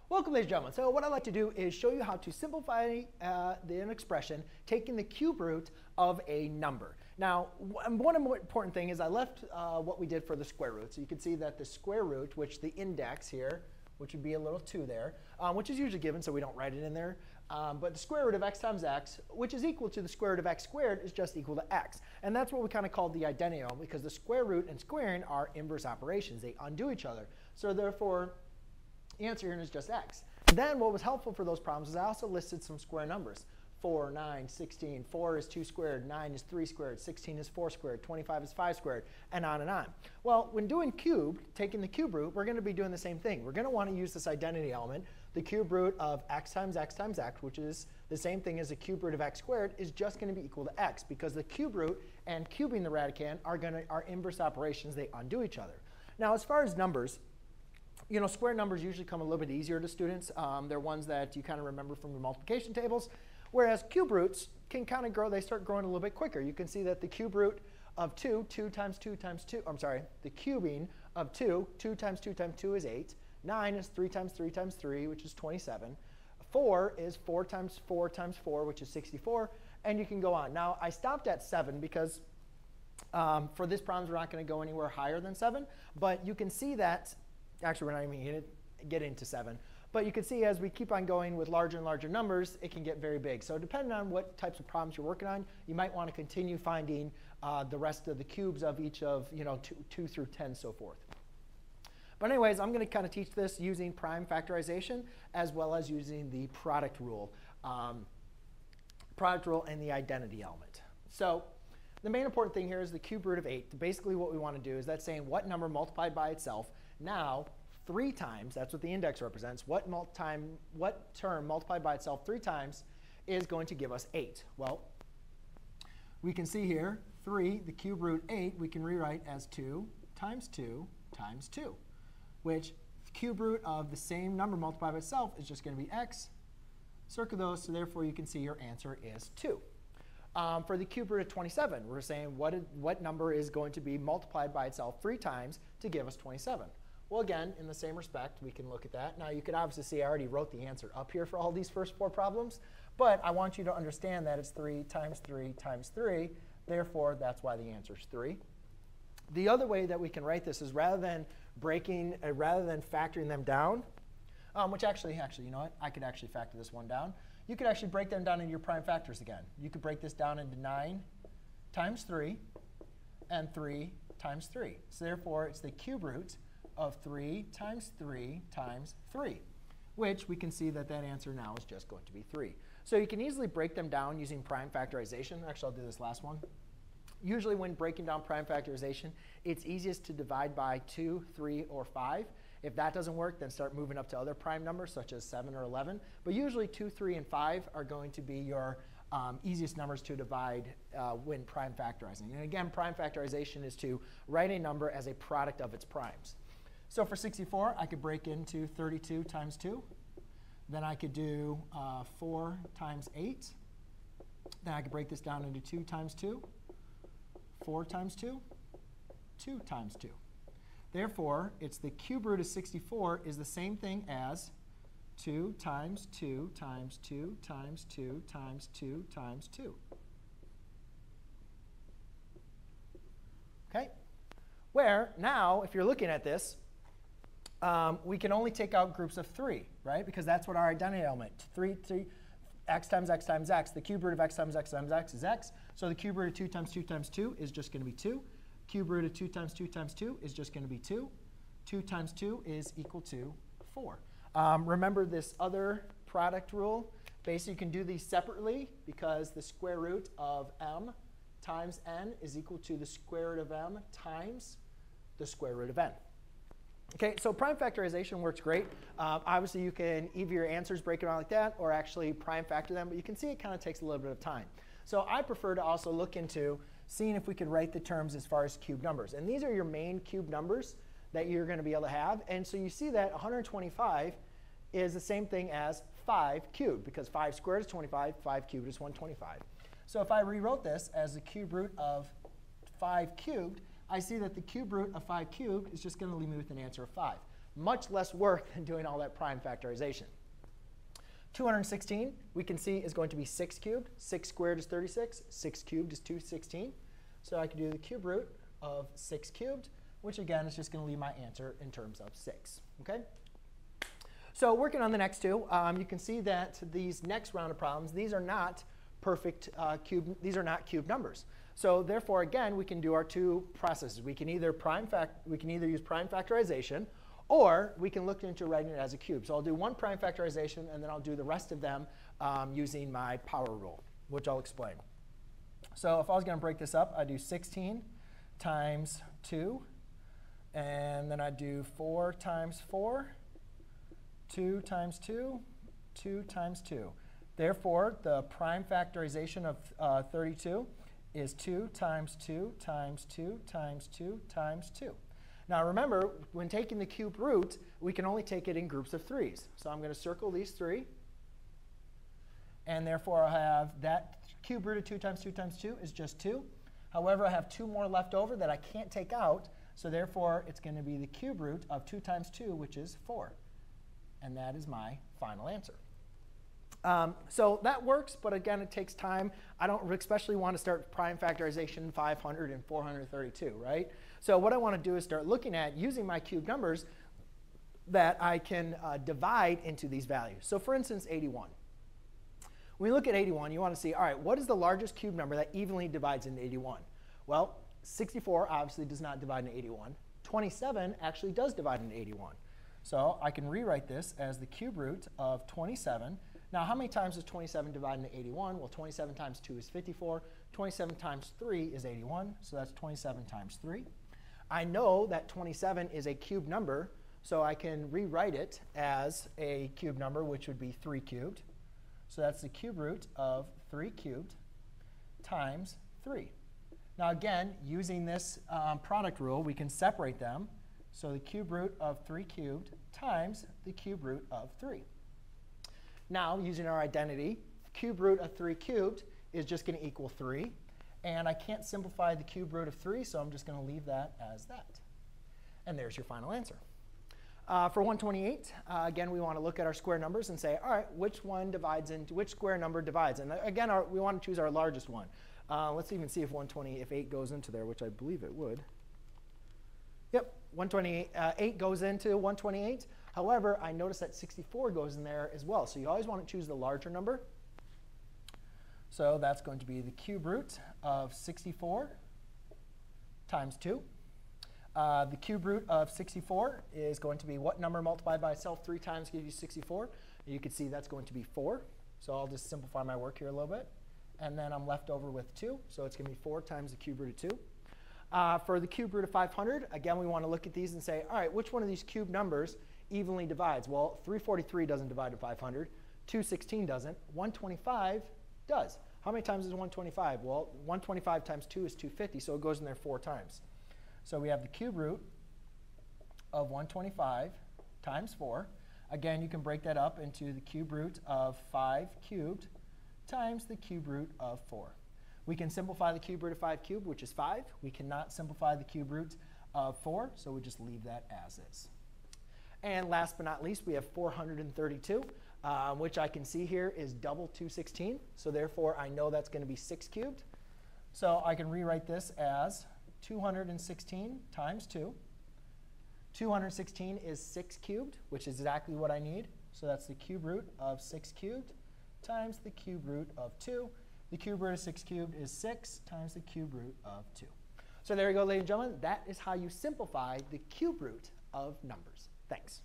Welcome, ladies and gentlemen. So what I'd like to do is show you how to simplify an expression taking the cube root of a number. Now, one important thing is I left what we did for the square root. So you can see that the square root, which the index here, which would be a little 2 there, which is usually given, so we don't write it in there. But the square root of x times x, which is equal to the square root of x squared, is just equal to x. And that's what we kind of call the identity element, because the square root and squaring are inverse operations. They undo each other. So therefore, the answer here is just x. Then what was helpful for those problems is I also listed some square numbers. 4, 9, 16. 4 is 2 squared. 9 is 3 squared. 16 is 4 squared. 25 is 5 squared, and on and on. Well, when doing cube, taking the cube root, we're going to be doing the same thing. We're going to want to use this identity element. The cube root of x times x times x, which is the same thing as the cube root of x squared, is just going to be equal to x, because the cube root and cubing the radicand are inverse operations. They undo each other. Now, as far as numbers, you know, square numbers usually come a little bit easier to students. They're ones that you kind of remember from your multiplication tables, whereas cube roots can kind of grow. They start growing a little bit quicker. You can see that the cube root of 2, 2 times 2 times 2, I'm sorry, the cubing of 2, 2 times 2 times 2 is 8. 9 is 3 times 3 times 3, which is 27. 4 is 4 times 4 times 4, which is 64. And you can go on. Now, I stopped at 7 because for this problem, we're not going to go anywhere higher than 7. But you can see that. Actually, we're not even going to get into 7. But you can see as we keep on going with larger and larger numbers, it can get very big. So depending on what types of problems you're working on, you might want to continue finding the rest of the cubes of each of 2 through 10, so forth. But anyways, I'm going to kind of teach this using prime factorization as well as using the product rule and the identity element. So the main important thing here is the cube root of 8. Basically, what we want to do is that's saying what number multiplied by itself now 3 times, that's what the index represents, what term multiplied by itself 3 times is going to give us 8. Well, we can see here 3, the cube root 8, we can rewrite as 2 times 2 times 2, which the cube root of the same number multiplied by itself is just going to be x. Circle those, so therefore you can see your answer is 2. For the cube root of 27, we're saying what number is going to be multiplied by itself 3 times to give us 27. Well, again, in the same respect, we can look at that. Now, you can obviously see I already wrote the answer up here for all these first 4 problems. But I want you to understand that it's 3 times 3 times 3. Therefore, that's why the answer is 3. The other way that we can write this is rather than factoring them down, which actually, you know what? I could actually factor this one down. You could actually break them down into your prime factors again. You could break this down into 9 times 3 and 3 times 3. So therefore, it's the cube root of 3 times 3 times 3, which we can see that that answer now is just going to be 3. So you can easily break them down using prime factorization. Actually, I'll do this last one. Usually when breaking down prime factorization, it's easiest to divide by 2, 3, or 5. If that doesn't work, then start moving up to other prime numbers, such as 7 or 11. But usually 2, 3, and 5 are going to be your easiest numbers to divide when prime factorizing. And again, prime factorization is to write a number as a product of its primes. So for 64, I could break into 32 times 2. Then I could do 4 times 8. Then I could break this down into 2 times 2, 4 times 2, 2 times 2. Therefore, it's the cube root of 64 is the same thing as 2 times 2 times 2 times 2 times 2 times 2. OK? Where now, if you're looking at this, we can only take out groups of 3, right? Because that's what our identity element, 3, x times x times x. The cube root of x times x times x is x. So the cube root of 2 times 2 times 2 is just going to be 2. Cube root of 2 times 2 times 2 is just going to be 2. 2 times 2 is equal to 4. Remember this other product rule. Basically, you can do these separately because the square root of m times n is equal to the square root of m times the square root of n. OK, so prime factorization works great. Obviously, you can either your answers break it out like that or actually prime factor them. But you can see it kind of takes a little bit of time. So I prefer to also look into seeing if we could write the terms as far as cube numbers. And these are your main cube numbers that you're going to be able to have. And so you see that 125 is the same thing as 5 cubed, because 5 squared is 25, 5 cubed is 125. So if I rewrote this as the cube root of 5 cubed, I see that the cube root of 5 cubed is just going to leave me with an answer of 5. much less work than doing all that prime factorization. 216, we can see, is going to be 6 cubed. 6 squared is 36. 6 cubed is 216. So I can do the cube root of 6 cubed, which again is just going to leave my answer in terms of 6. Okay? So working on the next two, you can see that these next round of problems, these are not perfect these are not cube numbers. So therefore, again, we can do our two processes. We can either use prime factorization, or we can look into writing it as a cube. So I'll do one prime factorization, and then I'll do the rest of them using my power rule, which I'll explain. So if I was going to break this up, I'd do 16 times 2, and then I'd do 4 times 4, 2 times 2, 2 times 2. Therefore, the prime factorization of 32 is 2 times 2 times 2 times 2 times 2. Now remember, when taking the cube root, we can only take it in groups of 3s. So I'm going to circle these 3. And therefore, I have that cube root of 2 times 2 times 2 is just 2. However, I have 2 more left over that I can't take out. So therefore, it's going to be the cube root of 2 times 2, which is 4. And that is my final answer. So that works, but again, it takes time. I don't especially want to start prime factorization 500 and 432, right? So what I want to do is start looking at using my cube numbers that I can divide into these values. So for instance, 81. When you look at 81, you want to see, all right, what is the largest cube number that evenly divides into 81? Well, 64 obviously does not divide into 81. 27 actually does divide into 81. So I can rewrite this as the cube root of 27. Now, how many times does 27 divide into 81? Well, 27 times 2 is 54. 27 times 3 is 81. So that's 27 times 3. I know that 27 is a cube number, so I can rewrite it as a cube number, which would be 3 cubed. So that's the cube root of 3 cubed times 3. Now, again, using this product rule, we can separate them. So the cube root of 3 cubed times the cube root of 3. Now, using our identity, cube root of 3 cubed is just going to equal 3. And I can't simplify the cube root of 3, so I'm just going to leave that as that. And there's your final answer. For 128, again, we want to look at our square numbers and say, all right, which square number divides? And again, we want to choose our largest one. Let's even see if 8 goes into there, which I believe it would. Yep, 8 goes into 128. However, I notice that 64 goes in there as well. So you always want to choose the larger number. So that's going to be the cube root of 64 times 2. The cube root of 64 is going to be what number multiplied by itself 3 times gives you 64? You can see that's going to be 4. So I'll just simplify my work here a little bit. And then I'm left over with 2. So it's going to be 4 times the cube root of 2. For the cube root of 500, again, we want to look at these and say, all right, which one of these cube numbers evenly divides? Well, 343 doesn't divide to 500. 216 doesn't. 125 does. How many times is 125? Well, 125 times 2 is 250, so it goes in there 4 times. So we have the cube root of 125 times 4. Again, you can break that up into the cube root of 5 cubed times the cube root of 4. We can simplify the cube root of 5 cubed, which is 5. We cannot simplify the cube root of 4, so we just leave that as is. And last but not least, we have 432, which I can see here is double 216. So therefore, I know that's going to be 6 cubed. So I can rewrite this as 216 times 2. 216 is 6 cubed, which is exactly what I need. So that's the cube root of 6 cubed times the cube root of 2. The cube root of 6 cubed is 6 times the cube root of 2. So there you go, ladies and gentlemen. That is how you simplify the cube root of numbers. Thanks.